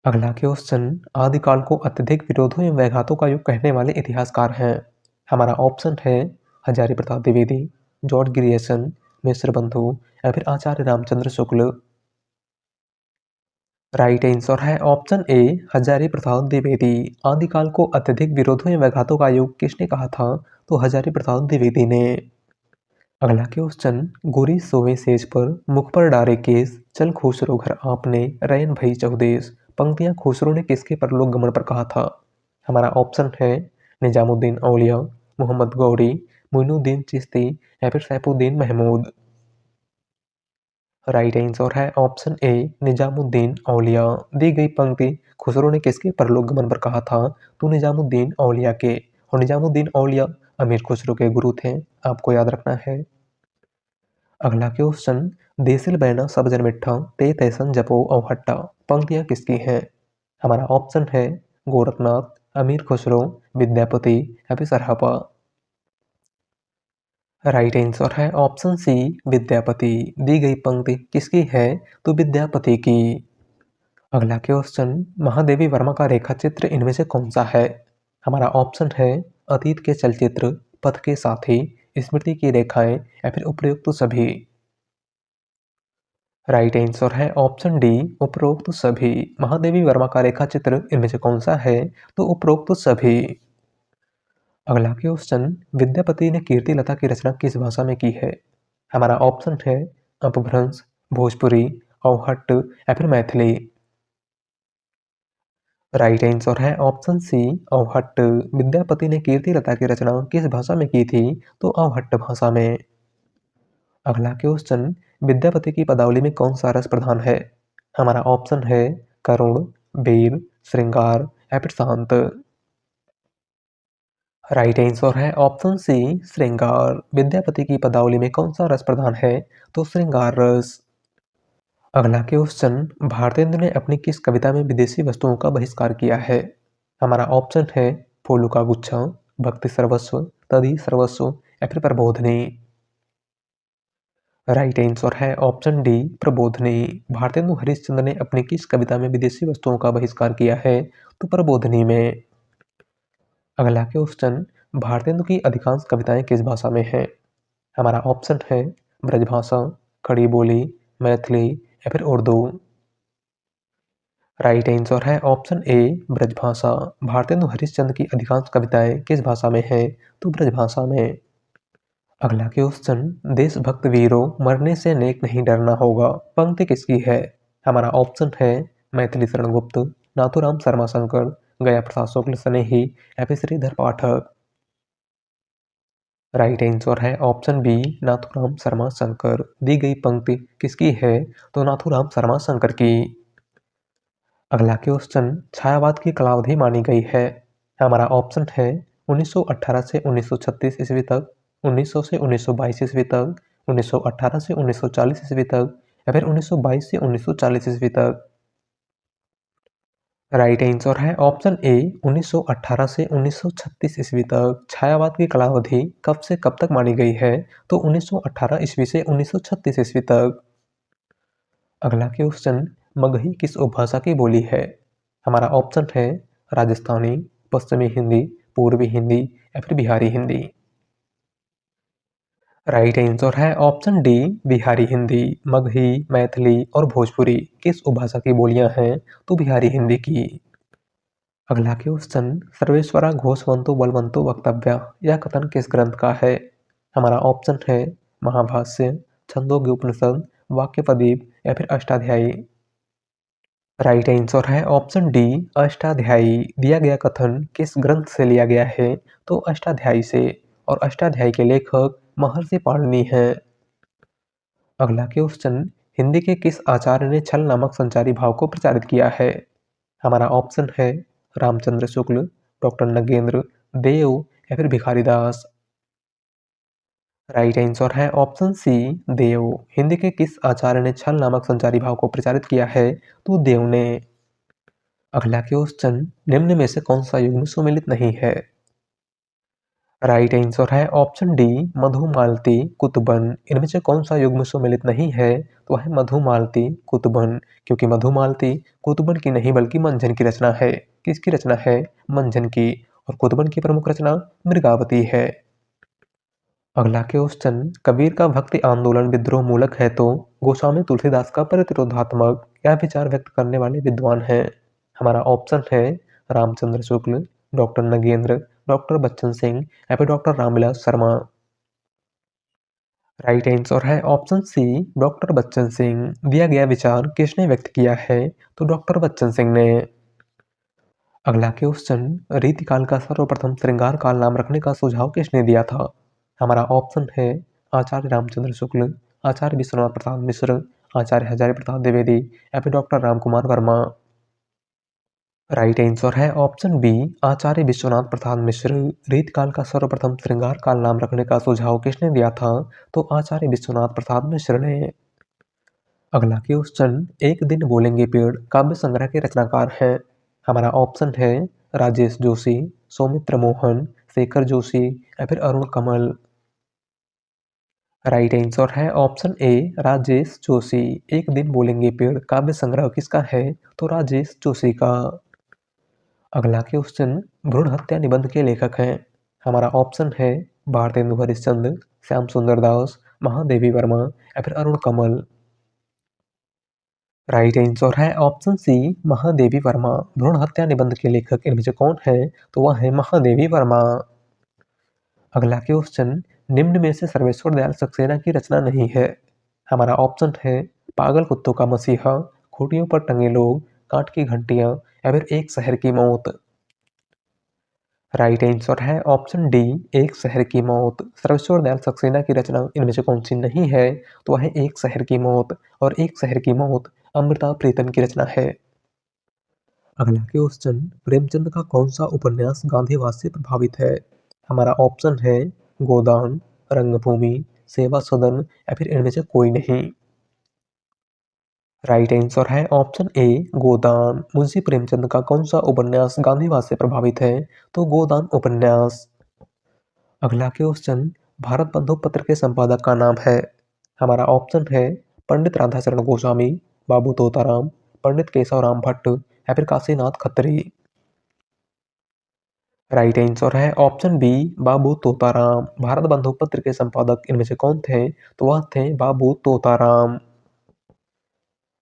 अगला क्वेश्चन, आदिकाल को अत्यधिक विरोधों एवं व्याघातों का युग कहने वाले इतिहासकार हैं। हमारा ऑप्शन है हजारी प्रसाद द्विवेदी, जॉर्ज ग्रियर्सन, मिश्र बंधु या फिर आचार्य रामचंद्र शुक्ल। राइट आंसर है ऑप्शन ए हजारी प्रसाद द्विवेदी। आदिकाल को अत्यधिक विरोधों एवं व्याघातों का युग किसने कहा था? तो हजारी प्रसाद द्विवेदी ने। अगला क्वेश्चन, गोरी सोवे सेज पर मुख पर डारे केस, चल खुसरो घर आपने, रैन भई चौदेश। पंक्तियां खुसरो ने किसके परलोक गमन पर कहा था? हमारा ऑप्शन है निजामुद्दीन औलिया, मोहम्मद गौरी, मोइनुद्दीन चिश्ती या फिर सैफुद्दीन महमूद। राइट आंसर है ऑप्शन ए निजामुद्दीन औलिया। दी गई पंक्ति खुसरो ने किसके परलोक गमन पर कहा था? तो निजामुद्दीन औलिया के। और निजामुद्दीन औलिया अमीर खुसरो के गुरु थे, आपको याद रखना है। अगला क्वेश्चन, देसिल बैना सब जन मिठा ते तैसन जपो और हट्टा। पंक्तियां किसकी हैं? हमारा ऑप्शन है गोरखनाथ, अमीर खुसरो, विद्यापति या फिर सरहपा। राइट आंसर है ऑप्शन सी विद्यापति। दी गई पंक्ति किसकी है? तो विद्यापति की। अगला क्वेश्चन, महादेवी वर्मा का रेखा चित्र इनमें से कौन सा है? हमारा ऑप्शन है अतीत के चलचित्र, पथ के साथी, स्मृति की रेखाएं या फिर उपयुक्त सभी। राइट आंसर है ऑप्शन डी उपरोक्त सभी। महादेवी वर्मा का रेखा चित्र इनमें से कौन सा है? तो उपरोक्त सभी। अगला क्वेश्चन, विद्यापति ने कीर्ति लता की रचना किस भाषा में की है? हमारा ऑप्शन है अपभ्रंश, भोजपुरी, औहट्ट या फिर मैथिली। राइट आंसर है ऑप्शन सी औहट्ट। विद्यापति ने कीर्ति लता की रचना किस भाषा में की थी? तो औहट्ट भाषा में। अगला क्वेश्चन, विद्यापति की पदावली में कौन सा रस प्रधान है? हमारा ऑप्शन है करुण, वीर, श्रृंगार या फिर शांत। राइट आंसर है ऑप्शन सी श्रृंगार। विद्यापति की पदावली में कौन सा रस प्रधान है? तो श्रृंगार रस। अगला क्वेश्चन, भारतेंदु ने अपनी किस कविता में विदेशी वस्तुओं का बहिष्कार किया है? हमारा ऑप्शन है फूलों का गुच्छा, भक्ति सर्वस्व, तदी सर्वस्व या फिर प्रबोधनी। राइट आंसर है ऑप्शन डी प्रबोधनी। भारतेंदु हरिश्चंद्र ने अपनी किस कविता में विदेशी वस्तुओं का बहिष्कार किया है? तो प्रबोधनी में। अगला क्वेश्चन, भारतेंदु की अधिकांश कविताएं किस भाषा में हैं? हमारा ऑप्शन है ब्रजभाषा, खड़ी बोली, मैथिली या फिर उर्दू। राइट आंसर है ऑप्शन ए ब्रजभाषा। भारतेंदु हरिश्चंद्र की अधिकांश कविताएं किस भाषा में हैं? तो ब्रजभाषा में। अगला क्वेश्चन, देशभक्त वीरों मरने से नेक नहीं डरना होगा। पंक्ति किसकी है? हमारा ऑप्शन है मैथिली शरण गुप्त, नाथूराम शर्मा शंकर, गया प्रसाद शुक्ल स्नेही या फिर श्रीधर पाठक। राइट आंसर है ऑप्शन बी नाथूराम शर्मा शंकर। दी गई पंक्ति किसकी है? तो नाथूराम शर्मा शंकर की। अगला क्वेश्चन, छायावाद की कालावधि मानी गई है। हमारा ऑप्शन है 1918 से 1936 ईस्वी तक, 1900 से 1922 ईस्वी तक, 1918 से 1940 ईस्वी तक या फिर 1922 से 1940 ईस्वी तक। राइट आंसर है ऑप्शन ए 1918 से 1936 ईस्वी तक। छायावाद की कालावधि कब से कब तक मानी गई है? तो 1918 ईस्वी से 1936 ईस्वी तक। अगला क्वेश्चन, मगही किस उपभाषा की बोली है? हमारा ऑप्शन है राजस्थानी, पश्चिमी हिंदी, पूर्वी हिंदी या फिर बिहारी हिंदी। राइट आंसर है ऑप्शन डी बिहारी हिंदी। मगही, मैथिली और भोजपुरी किस उपभाषा की बोलियां हैं? तो बिहारी हिंदी की। अगला क्वेश्चन, सर्वेश्वरा घोषवंतो बलवंतो वक्तव्य, यह कथन किस ग्रंथ का है? हमारा ऑप्शन है महाभाष्य, छंदोग्य उपनिषद, वाक्य प्रदीप या फिर अष्टाध्यायी। राइट आंसर है ऑप्शन डी अष्टाध्यायी। दिया गया कथन किस ग्रंथ से लिया गया है? तो अष्टाध्यायी से। और अष्टाध्यायी के लेखक महर्षि पाणिनि हैं। अगला क्वेश्चन, हिंदी के किस आचार्य ने छल नामक संचारी भाव को प्रचारित किया है? हमारा ऑप्शन है रामचंद्र शुक्ल, डॉक्टर नगेंद्र, देव या फिर भिखारी दास। राइट आंसर है ऑप्शन सी देव। हिंदी के किस आचार्य ने छल नामक संचारी भाव को प्रचारित किया है? तो देव ने। अगला क्वेश्चन, निम्न में से कौन सा युग्म सुमेलित नहीं है? राइट आंसर है ऑप्शन डी मधुमालती कुतुबन। इनमें से कौन सा युग्म सुमेलित नहीं है? तो वह है मधुमालती कुतुबन, क्योंकि मधुमालती कुतुबन की नहीं बल्कि मंझन की रचना है। किसकी रचना है? मंझन की। और कुतुबन की प्रमुख रचना मृगावती है। अगला क्वेश्चन, कबीर का भक्ति आंदोलन विद्रोह मूलक है तो गोस्वामी तुलसीदास का प्रतिरोधात्मक या विचार व्यक्त करने वाले विद्वान हैं? हमारा ऑप्शन है रामचंद्र शुक्ल, डॉक्टर नगेंद्र, डॉक्टर बच्चन सिंह या फिर doctor Ramvilas Sharma. Right answer है option C doctor Bachchan Singh. दिया गया विचार किसने व्यक्त किया है? तो डॉक्टर बच्चन सिंह ने। अगला क्वेश्चन, रीतिकाल का सर्वप्रथम श्रृंगार काल नाम रखने का सुझाव किसने दिया था? हमारा ऑप्शन है आचार्य रामचंद्र शुक्ल, आचार्य विश्वनाथ प्रसाद मिश्र, आचार्य हजारी प्रसाद द्विवेदी या फिर doctor Ramkumar Verma. Right answer है ऑप्शन बी आचार्य विश्वनाथ प्रसाद मिश्र। रीतकाल का सर्वप्रथम श्रृंगार काल नाम रखने का सुझाव किसने दिया था? तो आचार्य विश्वनाथ प्रसाद मिश्र ने। अगला क्वेश्चन, एक दिन बोलेंगे पेड़ काव्य संग्रह के रचनाकार हैं? हमारा ऑप्शन है राजेश जोशी, सौमित्र मोहन, शेखर जोशी या फिर अरुण कमल। राइट आंसर है ऑप्शन ए राजेश जोशी। एक दिन बोलेंगे पेड़ काव्य संग्रह किसका है? तो राजेश जोशी का। अगला क्वेश्चन, भ्रूण हत्या निबंध के लेखक हैं? हमारा ऑप्शन है भारतेंदु हरिश्चंद्र, श्याम सुंदर दास, महादेवी वर्मा या फिर अरुण कमल। राइट आंसर है ऑप्शन सी महादेवी वर्मा। भ्रूण हत्या निबंध के लेखक इनमें से कौन है? तो वह है महादेवी वर्मा। अगला क्वेश्चन, निम्न में से सर्वेश्वर दयाल सक्सेना की रचना नहीं है? हमारा ऑप्शन है पागल कुत्तों का मसीहा, खूंटियों पर टंगे लोग, कांट की घंटियां या फिर एक शहर की मौत। राइट आंसर है ऑप्शन डी एक शहर की मौत। सर्वेश्वर दयाल सक्सेना की रचना इनमें से कौन सी नहीं है? तो वह है एक शहर की मौत। और एक शहर की मौत अमृता प्रीतम की रचना है। अगला क्वेश्चन, प्रेमचंद का कौन सा उपन्यास गांधीवाद से प्रभावित है? हमारा ऑप्शन है गोदान, रंगभूमि, सेवा सदन या फिर इनमें से कोई नहीं। राइट आंसर है ऑप्शन ए गोदान। मुंशी प्रेमचंद का कौन सा उपन्यास गांधीवाद से प्रभावित है? तो गोदान उपन्यास। अगला क्वेश्चन, भारत बंधु पत्र के संपादक का नाम है? हमारा ऑप्शन है पंडित राधाचरण गोस्वामी, बाबू तोताराम, पंडित केशवराम भट्ट या फिर काशीनाथ खत्री। राइट आंसर है ऑप्शन बी बाबू तोताराम। भारत बंधु पत्र के संपादक इनमें से कौन थे? तो वह थे बाबू तोताराम।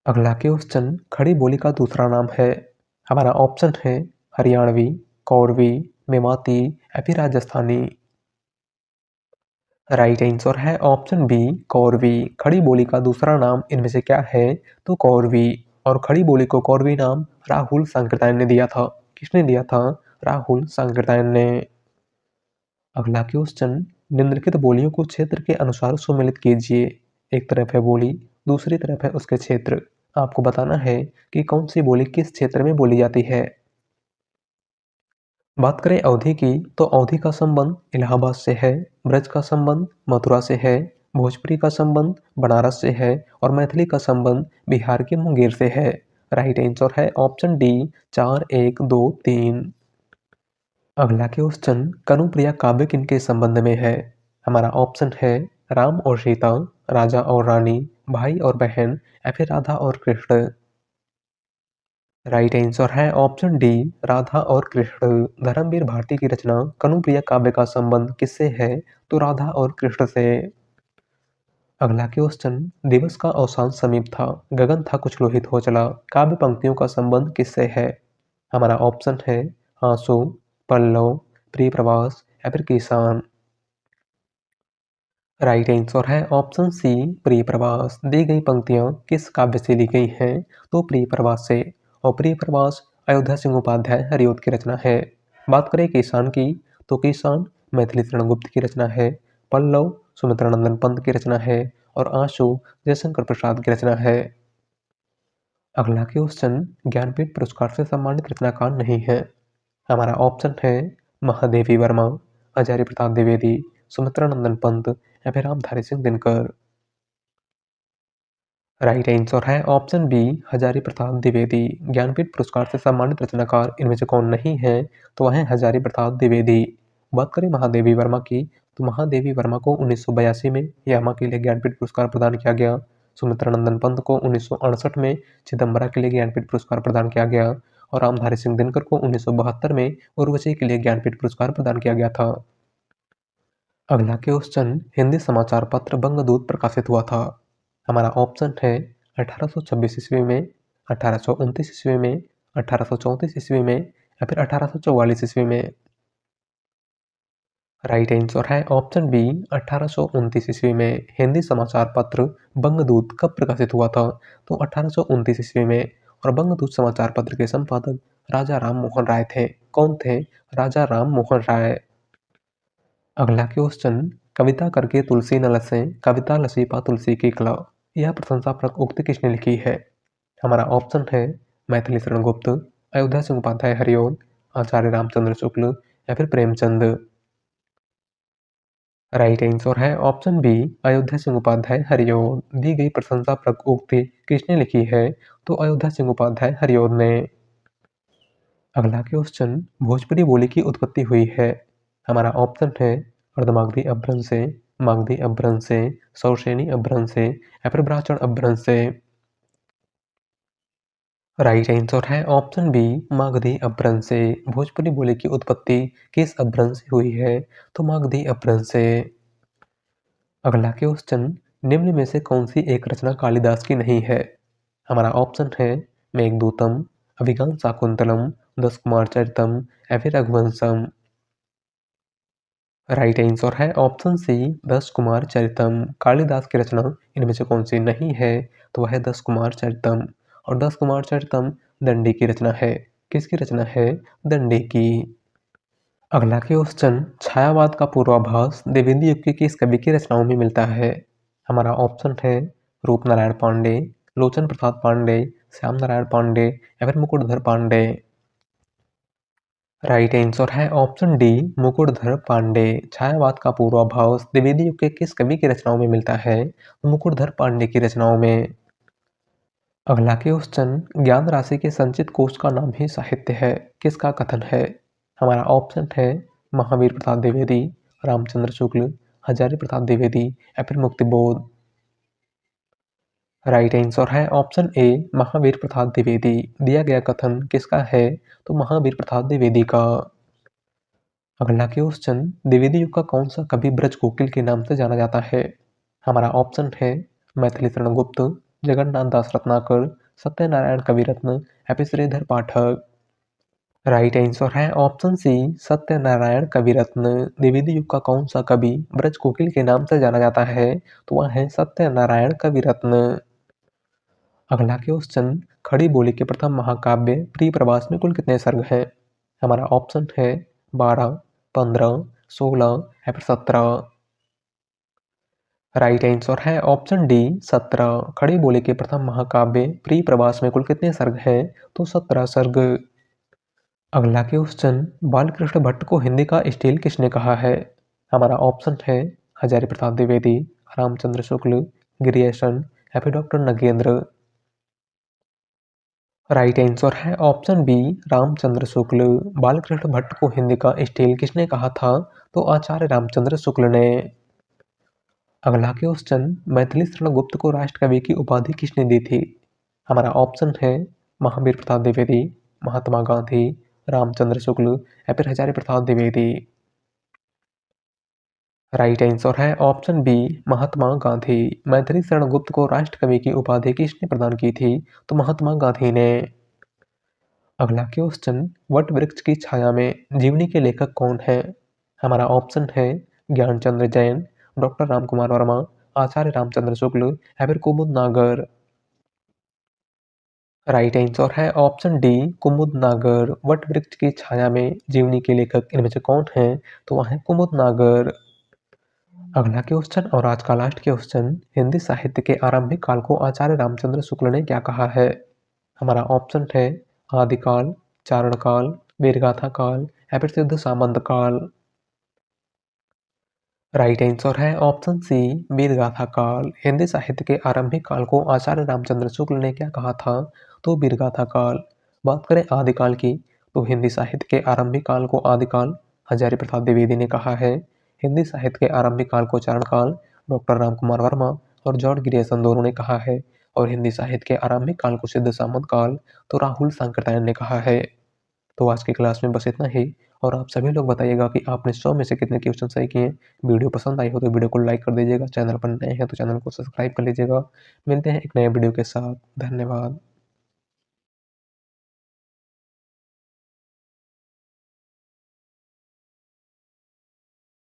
अगला क्वेश्चन, खड़ी बोली का दूसरा नाम है? हमारा ऑप्शन है हरियाणवी, कौरवी, मेवाती या फिर राजस्थानी। राइट आंसर है ऑप्शन बी कौरवी। खड़ी बोली का दूसरा नाम इनमें से क्या है? तो कौरवी। और खड़ी बोली को कौरवी नाम राहुल सांकृत्यायन ने दिया था। किसने दिया था? राहुल सांकृत्यायन ने। अगला क्वेश्चन, निम्नलिखित बोलियों को क्षेत्र के अनुसार सुमेलित कीजिए। एक तरफ है बोली, दूसरी तरफ है उसके क्षेत्र। आपको बताना है कि कौन सी बोली किस क्षेत्र में बोली जाती है। बात करें अवधी की, तो अवधी का संबंध इलाहाबाद से है, ब्रज का संबंध मथुरा से है, भोजपुरी का संबंध बनारस से है और मैथिली का संबंध बिहार के मुंगेर से है। राइट आंसर है ऑप्शन डी 4, 1, 2, 3। अगला क्वेश्चन, कनुप्रिया काव्य किनके संबंध में है? हमारा ऑप्शन है राम और सीता, राजा और रानी, भाई और बहन या फिर राधा और कृष्ण। राइट आंसर है ऑप्शन डी राधा और कृष्ण। धर्मवीर भारती की रचना कनुप्रिया काव्य का संबंध किससे है? तो राधा और कृष्ण से। अगला क्वेश्चन, दिवस का अवसान समीप था, गगन था कुछ लोहित हो चला, काव्य पंक्तियों का संबंध किससे है? हमारा ऑप्शन है आंसू, पल्लव, प्रिय प्रवास या फिर किसान। राइट आंसर है ऑप्शन सी प्रिय प्रवास। दी गई पंक्तियां किस काव्य से ली गई हैं? तो प्रिय प्रवास से। और प्रिय प्रवास अयोध्या सिंह उपाध्याय हरिऔध की रचना है। बात करें किसान की, तो किसान मैथिली शरण गुप्त की रचना है, पल्लव सुमित्रा नंदन पंत की रचना है और आंसू जयशंकर प्रसाद की रचना है। अगला क्वेश्चन, ज्ञानपीठ पुरस्कार से सम्मानित रचनाकार नहीं है? हमारा ऑप्शन है महादेवी वर्मा, आचार्य प्रसाद द्विवेदी, सुमित्रा नंदन पंत या फिर रामधारी सिंह दिनकर। राइट आंसर है ऑप्शन बी हजारी प्रसाद द्विवेदी। ज्ञानपीठ पुरस्कार से सम्मानित रचनाकार इनमें से कौन नहीं है? तो वह है हजारी प्रसाद द्विवेदी। बात करें महादेवी वर्मा की, तो महादेवी वर्मा को 1982 में यामा के लिए ज्ञानपीठ पुरस्कार प्रदान किया गया। सुमित्रा नंदन पंत को 1968 में चिदम्बरा के लिए ज्ञानपीठ पुरस्कार प्रदान किया गया और रामधारी सिंह दिनकर को 1972 में उर्वशी के लिए ज्ञानपीठ पुरस्कार प्रदान किया गया था। अगला क्वेश्चन, हिंदी समाचार पत्र बंगदूत प्रकाशित हुआ था। हमारा ऑप्शन है 1826 ईस्वी में, 1829 ईस्वी में, 1834 ईस्वी में या फिर 1844 ईस्वी में। राइट आंसर है ऑप्शन बी 1829 ईस्वी में। हिंदी समाचार पत्र बंगदूत कब प्रकाशित हुआ था? तो 1829 ईस्वी में। और बंगदूत समाचार पत्र के संपादक राजा राम मोहन राय थे। कौन थे? राजा राम मोहन राय। अगला क्वेश्चन, कविता करके तुलसी न लसे, कविता लसी पा तुलसी की कला, यह प्रशंसापरक उक्ति किसने लिखी है? हमारा ऑप्शन है मैथिली शरण गुप्त, अयोध्या सिंह उपाध्याय हरिओं, आचार्य रामचंद्र शुक्ल या फिर प्रेमचंद। राइट आंसर है ऑप्शन बी अयोध्या सिंह उपाध्याय हरिओं। दी गई प्रशंसापरक उक्ति किसने लिखी है? तो अयोध्या सिंह उपाध्याय हरिओं ने। अगला क्वेश्चन, भोजपुरी बोली की उत्पत्ति हुई है। हमारा ऑप्शन है अर्धमागधी अपभ्रंश से, मागधी अपभ्रंश से, सौशेनी अपभ्रंश से या फिर ब्राह्मण अपभ्रंश से। राइट आंसर है ऑप्शन बी मागधी अपभ्रंश से। भोजपुरी बोली की उत्पत्ति किस अपभ्रंश से हुई है? तो मागधी अपभ्रंश से। अगला क्वेश्चन, निम्न में से कौन सी एक रचना कालिदास की नहीं है? हमारा ऑप्शन है मेघदूतम, अभिज्ञान शाकुंतलम, दस कुमार चरितम या फिर रघुवंशम। राइट आंसर है ऑप्शन सी दस कुमार चरितम। कालिदास की रचना इनमें से कौन सी नहीं है? तो वह है दस कुमार चरितम। और दस कुमार चरितम दंडी की रचना है। किसकी रचना है? दंडी की। अगला क्वेश्चन, छायावाद का पूर्वाभास द्विवेदी युग के किस कवि की रचनाओं में मिलता है? हमारा ऑप्शन है रूपनारायण पांडे, लोचन प्रसाद पांडे, श्याम नारायण पांडे या फिर मुकुटधर पांडे। राइट आंसर है ऑप्शन डी मुकुटधर पांडे। छायावाद का पूर्वाभास द्विवेदी युग के किस कवि की रचनाओं में मिलता है? मुकुटधर पांडे की रचनाओं में। अगला क्वेश्चन, ज्ञान राशि के संचित कोश का नाम ही साहित्य है, किसका कथन है? हमारा ऑप्शन है महावीर प्रसाद द्विवेदी, रामचंद्र शुक्ल, हजारी प्रसाद द्विवेदी या फिर मुक्तिबोध। राइट आंसर है ऑप्शन ए महावीर प्रसाद द्विवेदी। दिया गया कथन किसका है? तो महावीर प्रसाद द्विवेदी का। अगला क्वेश्चन, द्विवेदी युग का कौन सा कवि ब्रज कोकिल के नाम से जाना जाता है? हमारा ऑप्शन है मैथिली शरण गुप्त, जगन्नाथ दास रत्नाकर, सत्यनारायण कविरत्न या फिर श्रीधर पाठक। राइट आंसर है ऑप्शन सी सत्यनारायण कविरत्न। द्विवेदी युग का कौन सा कवि ब्रज कोकिल के नाम से जाना जाता है? तो वह है सत्यनारायण कविरत्न। अगला क्वेश्चन, खड़ी बोली के प्रथम महाकाव्य प्रिय प्रवास में कुल कितने सर्ग हैं? हमारा ऑप्शन है 12, 15, 16 या फिर 17। राइट आंसर है ऑप्शन डी 17। खड़ी बोली के प्रथम महाकाव्य प्रिय प्रवास में कुल कितने सर्ग हैं? तो 17 सर्ग। अगला क्वेश्चन, बालकृष्ण भट्ट को हिंदी का स्टील किसने कहा है? हमारा ऑप्शन है हजारी प्रसाद द्विवेदी, रामचंद्र शुक्ल, गिरियसन या फिर डॉक्टर नगेंद्र। राइट आंसर है ऑप्शन बी रामचंद्र शुक्ल। बालकृष्ण भट्ट को हिंदी का स्टील किसने कहा था? तो आचार्य रामचंद्र शुक्ल ने। अगला क्वेश्चन, मैथिली शरण गुप्त को राष्ट्रकवि की उपाधि किसने दी थी? हमारा ऑप्शन है महावीर प्रसाद द्विवेदी, महात्मा गांधी, रामचंद्र शुक्ल या फिर हजारी प्रसाद द्विवेदी। राइट आंसर है ऑप्शन बी महात्मा गांधी। मैथिली शरण गुप्त को राष्ट्रकवि की उपाधि किसने प्रदान की थी? तो महात्मा गांधी ने। अगला क्वेश्चन, वट वृक्ष की छाया में जीवनी के लेखक कौन है? हमारा ऑप्शन है ज्ञानचंद्र जैन, डॉक्टर रामकुमार वर्मा, आचार्य रामचंद्र शुक्ल या फिर कुमुद नागर। राइट आंसर है ऑप्शन डी कुमुद नागर। वट वृक्ष की छाया में जीवनी के लेखक इनमें से कौन है? तो वह है कुमुद नागर। अगला क्वेश्चन और आज का लास्ट क्वेश्चन, हिंदी साहित्य के आरंभिक काल को आचार्य रामचंद्र शुक्ल ने क्या कहा है? हमारा ऑप्शन है आदिकाल, चारण काल, वीरगाथा काल या फिर सिद्ध सामंत काल। राइट आंसर है ऑप्शन सी वीरगाथा काल। हिंदी साहित्य के आरंभिक काल को आचार्य रामचंद्र शुक्ल ने क्या कहा था? तो वीरगाथा काल। बात करें आदिकाल की, तो हिंदी साहित्य के आरंभिक काल को आदिकाल, हजारी प्रसाद द्विवेदी ने कहा है। हिंदी साहित्य के आरंभिक काल को चारण काल डॉक्टर रामकुमार वर्मा और जॉर्ज ग्रियर्सन दोनों ने कहा है और हिंदी साहित्य के आरंभिक काल को सिद्ध सामंत काल तो राहुल सांकृत्यायन ने कहा है। तो आज की क्लास में बस इतना ही और आप सभी लोग बताइएगा कि आपने 100 में से कितने क्वेश्चन सही किए। वीडियो पसंद आई हो तो वीडियो को लाइक कर दीजिएगा, चैनल पर नए हैं तो चैनल को सब्सक्राइब कर लीजिएगा। मिलते हैं एक नए वीडियो के साथ। धन्यवाद।